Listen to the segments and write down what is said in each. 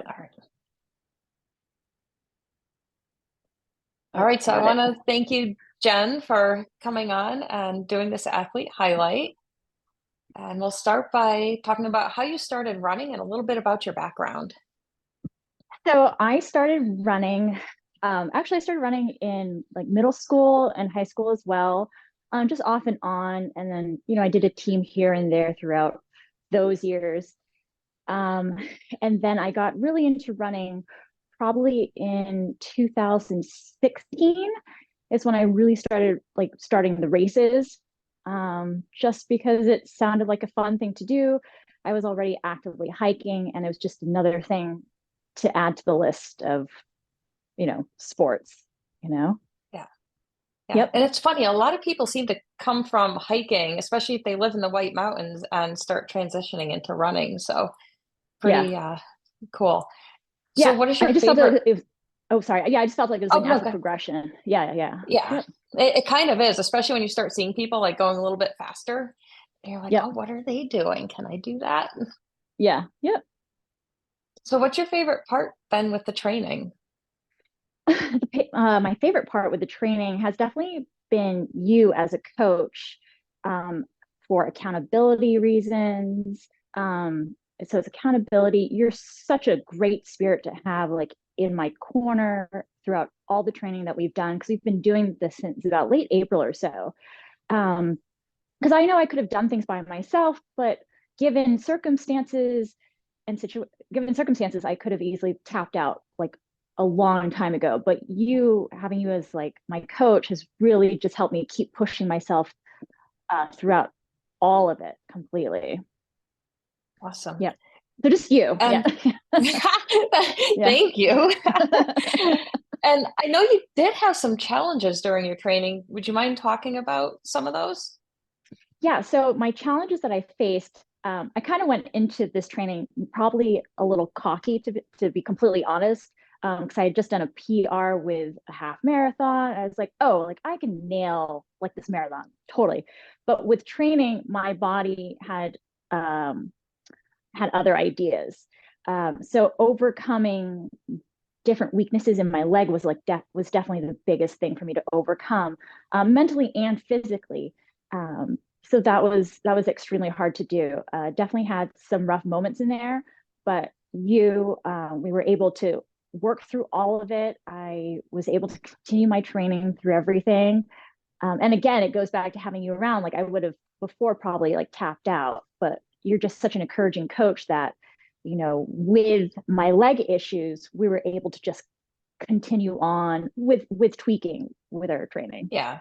All right. All Oh, right. So I got it. want to thank you, Jen, for coming on and doing this athlete highlight. And we'll start by talking about how you started running and a little bit about your background. So I started running. Actually, I started running in like middle school and high school as well, just off and on. And then, I did a team here and there throughout those years. Um, and then I got really into running probably in 2016 is when I really started like starting the races, just because it sounded like a fun thing to do. I was already actively hiking, and it was just another thing to add to the list of, sports, you know? Yeah. Yeah. Yep. And it's funny, a lot of people seem to come from hiking, especially if they live in the White Mountains and start transitioning into running. So Yeah. pretty cool. So Yeah. what is I your just felt favorite? like it was, oh, sorry. Yeah. I just felt like it was a Oh, no, natural go. progression. Yeah. Yeah. Yeah. Yep. It kind of is, especially when you start seeing people like going a little bit faster. And you're like, oh, Yep. what are they doing? Can I do that? Yeah. Yep. So what's your favorite part then with the training? My favorite part with the training has definitely been you as a coach, um, for accountability reasons. So it's accountability. You're such a great spirit to have like in my corner throughout all the training that we've done because we've been doing this since about late April or so. Um, because I know I could have done things by myself, but given circumstances given circumstances, I could have easily tapped out like a long time ago. But having you as like my coach has really just helped me keep pushing myself throughout all of it completely. Awesome. Yeah. So just you. Yeah. And Yeah. thank you. And I know you did have some challenges during your training. Would you mind talking about some of those? Yeah. So my challenges that I faced, I kind of went into this training probably a little cocky to be completely honest, because I had just done a PR with a half marathon. I was like, oh, like I can nail like this marathon totally. But with training, my body um, had other ideas. So overcoming different weaknesses in my leg was was definitely the biggest thing for me to overcome, mentally and physically. So that was extremely hard to do. Definitely had some rough moments in there, but we were able to work through all of it. I was able to continue my training through everything. And again, it goes back to having you around. Like I would have before probably like tapped out, but you're just such an encouraging coach that, with my leg issues, we were able to just continue on with tweaking with our training. Yeah.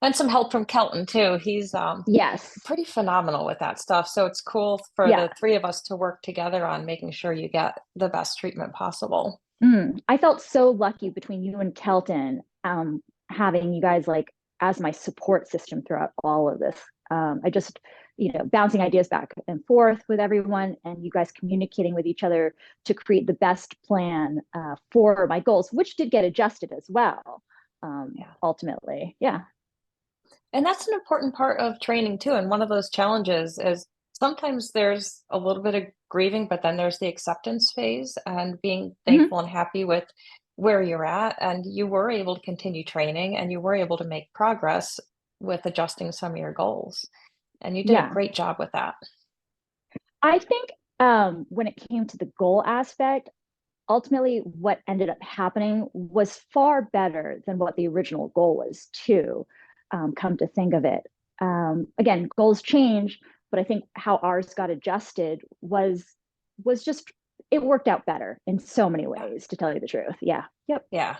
And some help from Kelton too. He's Yes. pretty phenomenal with that stuff. So it's cool for Yeah. the three of us to work together on making sure you get the best treatment possible. I felt so lucky between you and Kelton, having you guys like as my support system throughout all of this. I just, bouncing ideas back and forth with everyone, and you guys communicating with each other to create the best plan for my goals, which did get adjusted as well. Yeah. Ultimately, yeah. And that's an important part of training too. And one of those challenges is sometimes there's a little bit of grieving, but then there's the acceptance phase and being Hmm. thankful and happy with where you're at. And you were able to continue training and you were able to make progress with adjusting some of your goals. And you did a Yeah. great job with that. I think when it came to the goal aspect, ultimately what ended up happening was far better than what the original goal was too, come to think of it. Again, goals change, but I think how ours got adjusted was just it worked out better in so many Yeah. ways, to tell you the truth. Yeah. Yep. Yeah.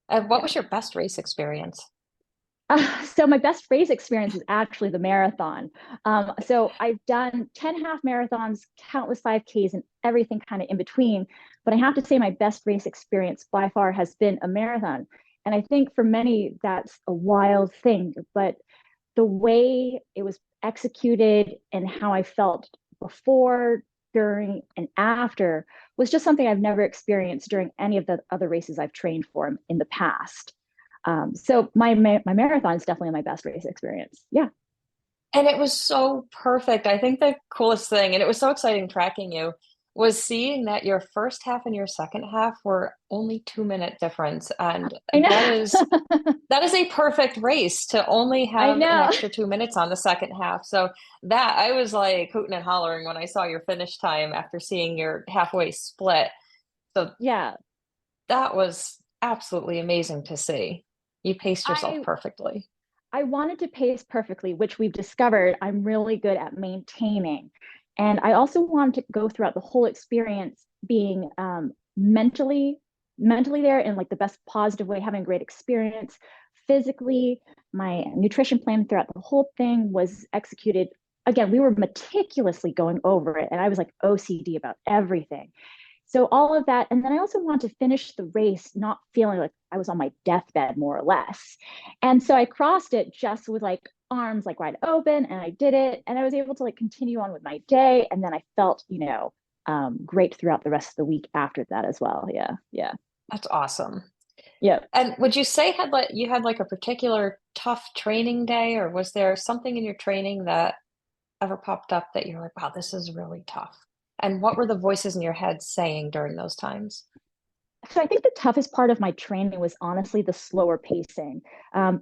And what Yeah. was your best race experience? So my best race experience is actually the marathon. So I've done 10 half marathons, countless 5Ks, and everything kind of in between. But I have to say my best race experience by far has been a marathon. And I think for many, that's a wild thing. But the way it was executed and how I felt before, during, and after was just something I've never experienced during any of the other races I've trained for in the past. So my marathon is definitely my best race experience. Yeah. And it was so perfect. I think the coolest thing, and it was so exciting tracking you. was seeing that your first half and your second half were only 2 minute difference. And I that know. is that is a perfect race to only I have an know. extra 2 minutes on the second half. So that I was like hooting and hollering when I saw your finish time after seeing your halfway split. So Yeah. that was absolutely amazing to see. You paced yourself I perfectly. I wanted to pace perfectly, which we've discovered I'm really good at maintaining. And I also wanted to go throughout the whole experience being mentally there in like the best positive way, having a great experience. Physically, my nutrition plan throughout the whole thing was executed. Again, we were meticulously going over it, and I was like OCD about everything. So all of that, and then I also wanted to finish the race not feeling like I was on my deathbed, more or less. And so I crossed it just with like arms like wide open, and I did it, and I was able to like continue on with my day, and then I felt, great throughout the rest of the week after that as well. Yeah, yeah, That's awesome. yeah. And would you say you had like a particular tough training day, or was there something in your training that ever popped up that you're like, wow, this is really tough? And what were the voices in your head saying during those times? So I think the toughest part of my training was honestly the slower pacing.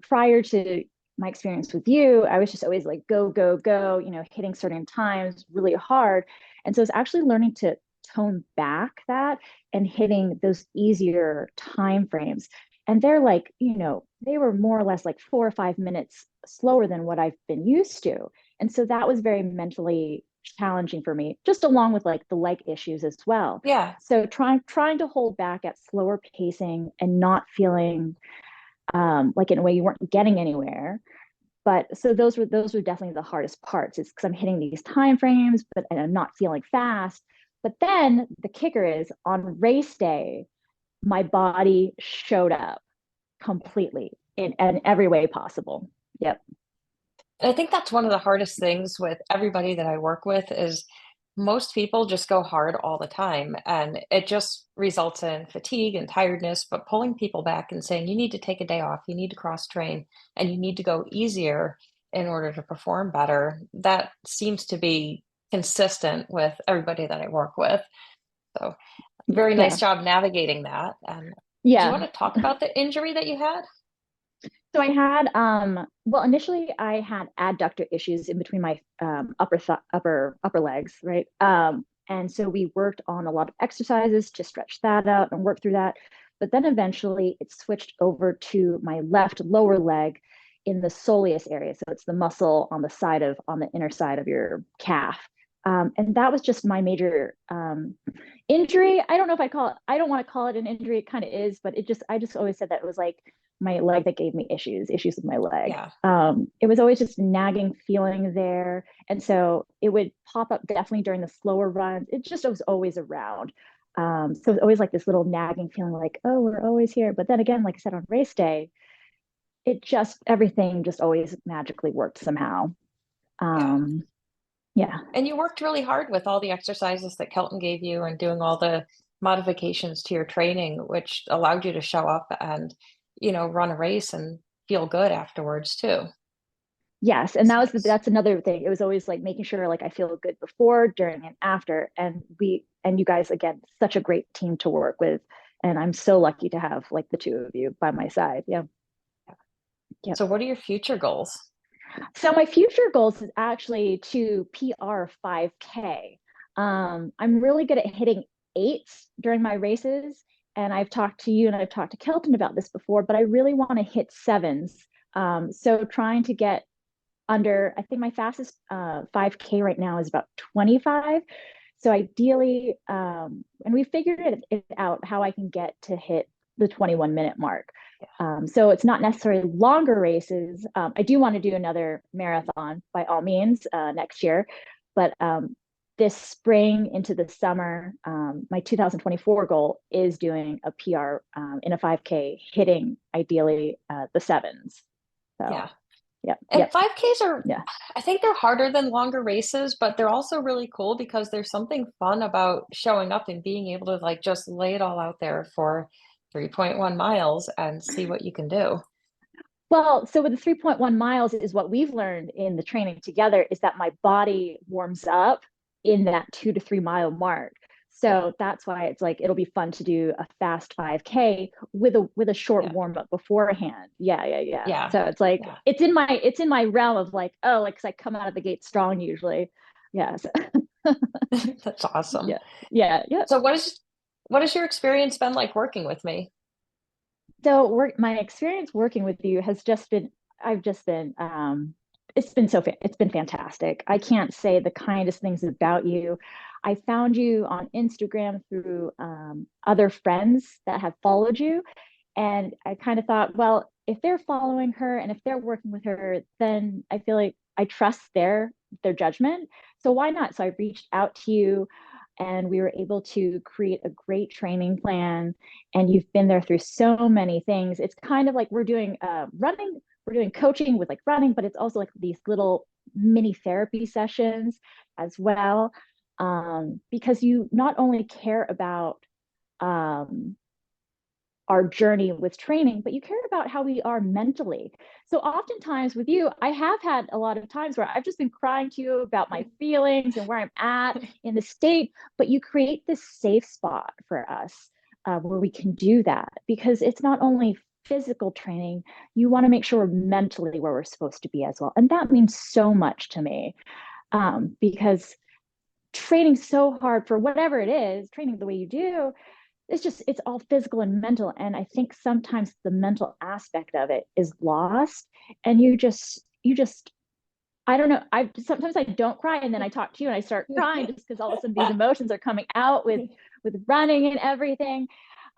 Prior to my experience with you, I was just always like go, go, go, hitting certain times really hard. And so it's actually learning to tone back that and hitting those easier time frames. And they're like, they were more or less like 4 or 5 minutes slower than what I've been used to. And so that was very mentally challenging for me, just along with like the leg issues as well. Yeah, So trying to hold back at slower pacing and not feeling like in a way you weren't getting anywhere. But so those were definitely the hardest parts. Is because I'm hitting these time frames, but and I'm not feeling fast. But then the kicker is on race day, my body showed up completely in every way possible. Yep. and I think that's one of the hardest things with everybody that I work with is most people just go hard all the time and it just results in fatigue and tiredness, but pulling people back and saying you need to take a day off, you need to cross train, and you need to go easier in order to perform better. That seems to be consistent with everybody that I work with. So very nice Yeah. job navigating that. And do you want Yeah. to talk about the injury that you had? So I had well initially I had adductor issues in between my upper legs, right? And so we worked on a lot of exercises to stretch that out and work through that. But then eventually it switched over to my left lower leg in the soleus area. So it's the muscle on the inner side of your calf. And that was just my major injury. I don't know if I don't want to call it an injury. It kind of is, but I just always said that it was like my leg that gave me issues with my leg. Yeah. It was always just nagging feeling there. And so it would pop up definitely during the slower runs. It just was always around. So it's always like this little nagging feeling like, oh, we're always here. But then again, like I said, on race day, everything just always magically worked somehow. Yeah. Um, yeah. And you worked really hard with all the exercises that Kelton gave you and doing all the modifications to your training, which allowed you to show up and, run a race and feel good afterwards too. Yes, and It's nice. that's another thing. It was always like making sure like I feel good before, during, and after. And you guys again, such a great team to work with. And I'm so lucky to have like the two of you by my side. Yeah. Yeah. So what are your future goals? So my future goals is actually to PR 5K. I'm really good at hitting eights during my races. And I've talked to you and I've talked to Kelton about this before, but I really want to hit sevens. So trying to get under, I think my fastest 5K right now is about 25. So ideally, and we figured it out how I can get to hit the 21-minute mark. So it's not necessarily longer races. I do want to do another marathon by all means next year, but this spring into the summer, my 2024 goal is doing a PR in a 5K, hitting ideally the sevens. So, Yeah. yep, And yep, 5Ks are, yeah. I think they're harder than longer races, but they're also really cool because there's something fun about showing up and being able to like just lay it all out there for 3.1 miles and see what you can do. Well, so with the 3.1 miles is what we've learned in the training together is that my body warms up in that 2 to 3 mile mark. So that's why it's like it'll be fun to do a fast 5K with a short Yeah. warm up beforehand. Yeah, yeah, yeah. Yeah. So it's like Yeah. it's in my realm of like, oh, like 'cause I come out of the gate strong usually. Yeah. So, That's awesome. yeah. Yeah. Yeah. So what has your experience been like working with me? So my experience working with you has just been I've just been it's been fantastic. I can't say the kindest things about you. I found you on Instagram through other friends that have followed you, and I kind of thought, well, if they're following her and if they're working with her, then I feel like I trust their judgment. So why not? So I reached out to you and we were able to create a great training plan, and you've been there through so many things. It's kind of like we're doing running, we're doing coaching with like running, but it's also like these little mini therapy sessions as well, because you not only care about um, our journey with training, but you care about how we are mentally. So oftentimes with you, I have had a lot of times where I've just been crying to you about my feelings and where I'm at in the state, but you create this safe spot for us where we can do that, because it's not only physical training, you want to make sure we're mentally where we're supposed to be as well. And that means so much to me, because training so hard for whatever it is, training the way you do, it's all physical and mental, and I think sometimes the mental aspect of it is lost, and you just I don't know, I sometimes I don't cry and then I talk to you and I start crying just because all of a sudden these emotions are coming out with running and everything.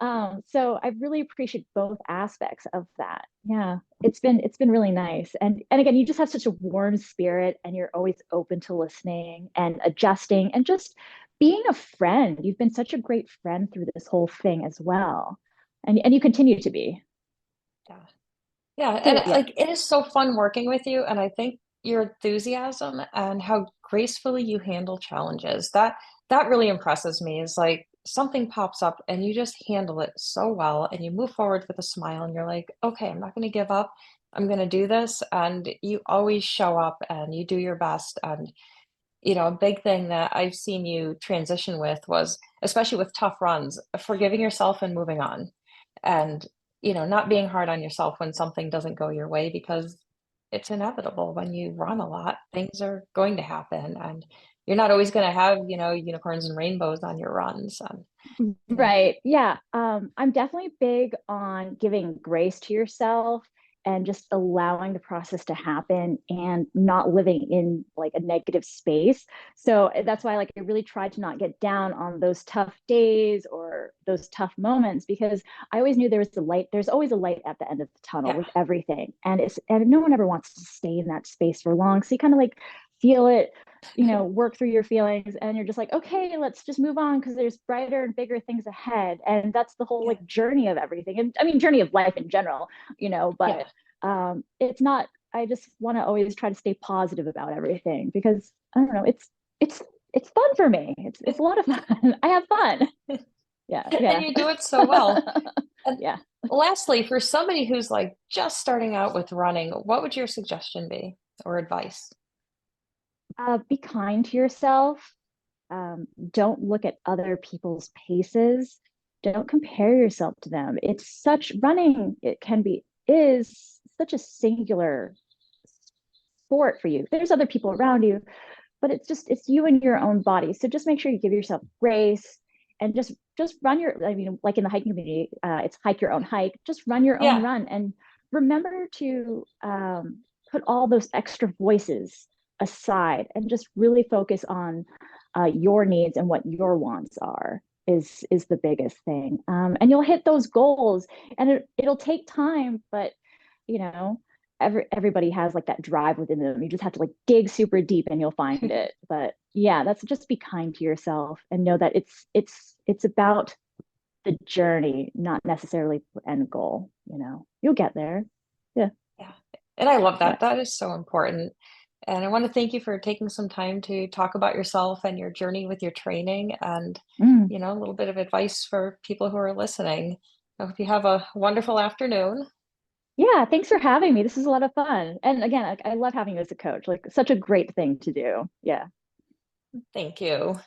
So I really appreciate both aspects of that. Yeah, it's been really nice, and again, you just have such a warm spirit and you're always open to listening and adjusting and just being a friend. You've been such a great friend through this whole thing as well, and you continue to be. Yeah. Yeah, So and, yeah. like, it is so fun working with you, and I think your enthusiasm and how gracefully you handle challenges, that really impresses me, is, like, something pops up and you just handle it so well, and you move forward with a smile, and you're like, "Okay, I'm not gonna give up. I'm gonna do this," and you always show up and you do your best, and, a big thing that I've seen you transition with was, especially with tough runs, forgiving yourself and moving on. And, not being hard on yourself when something doesn't go your way, because it's inevitable when you run a lot, things are going to happen. And you're not always going to have, unicorns and rainbows on your runs. And, you know, Right. Yeah. I'm definitely big on giving grace to yourself and just allowing the process to happen and not living in like a negative space. So that's why like I really try to not get down on those tough days or those tough moments, because I always knew there was the light, there's always a light at the end of the tunnel yeah, with everything. And no one ever wants to stay in that space for long. So you kind of like feel it, work through your feelings, and you're just like, okay, let's just move on because there's brighter and bigger things ahead. And that's the whole yeah, like journey of everything. And I mean, journey of life in general, yeah, but it's not, I just want to always try to stay positive about everything because I don't know, it's, it's fun for me. It's a lot of fun. I have fun. Yeah. and Yeah. you do it so well. And Yeah. lastly, for somebody who's like just starting out with running, what would your suggestion be or advice? Be kind to yourself. Don't look at other people's paces. Don't compare yourself to them. It's such running, it can be, is such a singular sport for you. There's other people around you, but it's you and your own body. So just make sure you give yourself grace and just run your, I mean, like in the hiking community, it's hike your own hike. Just run your own Yeah, run and remember to put all those extra voices aside and just really focus on your needs and what your wants are is the biggest thing. And you'll hit those goals, and it'll take time, but you know everybody has like that drive within them. You just have to like dig super deep and you'll find it. But yeah, that's just be kind to yourself and know that it's about the journey, not necessarily the end goal. You'll get there. Yeah. yeah. And I love Yeah. that. That is so important. And I want to thank you for taking some time to talk about yourself and your journey with your training and, Mm. a little bit of advice for people who are listening. I hope you have a wonderful afternoon. Yeah, thanks for having me. This is a lot of fun. And again, I love having you as a coach. Like such a great thing to do. Yeah. Thank you.